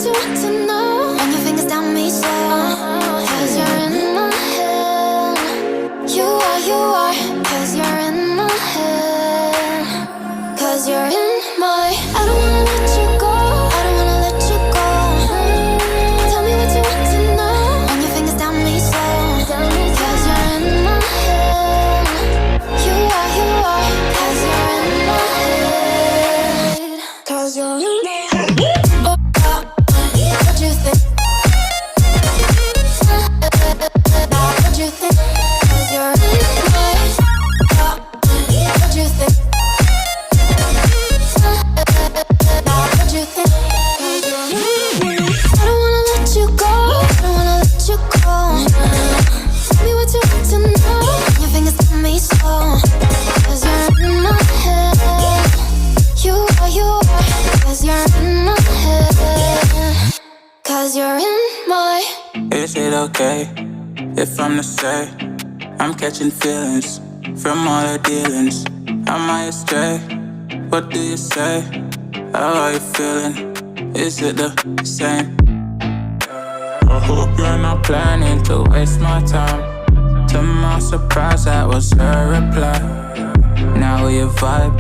you want to know. Run your fingers down me slow, 'cause you're in my head. You are, 'cause you're in my head. 'Cause you're in my. I don't wanna let you go, I don't wanna let you go. Tell me what you want to know. Run your fingers down me slow, 'cause you're in my head. You are, 'cause you're in my head. 'Cause you're in my head. Oh, what you think? What you think? 'Cause you're in my head. What you think? What you think? I don't wanna let you go, I don't wanna let you go. Tell me what you want to know. Your fingers tell me so, 'cause you're in my head. You are, 'cause you're in my head. 'Cause you're in my. Is it okay if I'm to say I'm catching feelings from all the dealings? Am I astray? What do you say? How are you feeling? Is it the same? I hope you're not planning to waste my time. To my surprise, that was her reply. Now we vibe.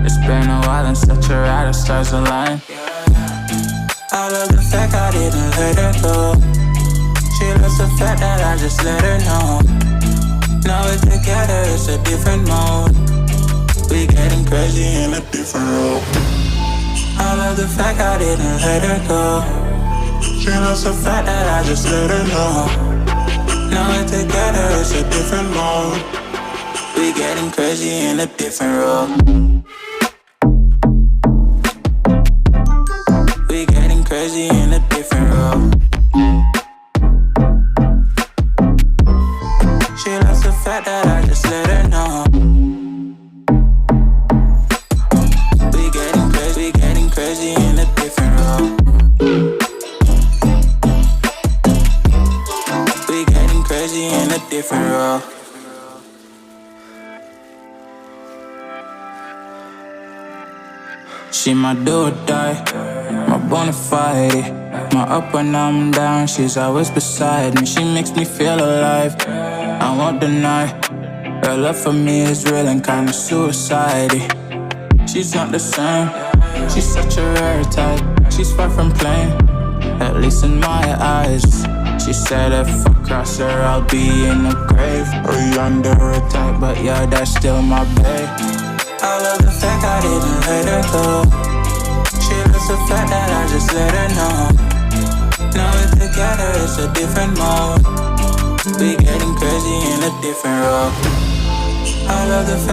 It's been a while and such a ride, the stars align. I love the fact I didn't let her go. She loves the fact that I just let her know. Now we're together, it's a different mode. We getting crazy in a different role. I love the fact I didn't let her go. She loves the fact that I just let her know. Now we're together, it's a different mode. We getting crazy in a different role. We getting crazy in a different role. She loves the fact that I just let her know. We getting crazy in a different role. We getting crazy in a different role. She my do or die, my bona fide. My up when I'm down, she's always beside me. She makes me feel alive, I won't deny. Her love for me is real and kinda suicide. She's not the same, she's such a rare type. She's far from plain, at least in my eyes. She said if I cross her, I'll be in the grave or under her type, but yeah, that's still my babe. I love the fact I didn't let her go. She loves the fact that I just let her know. Now we're together, it's a different mode. We getting crazy in a different role. I love the fact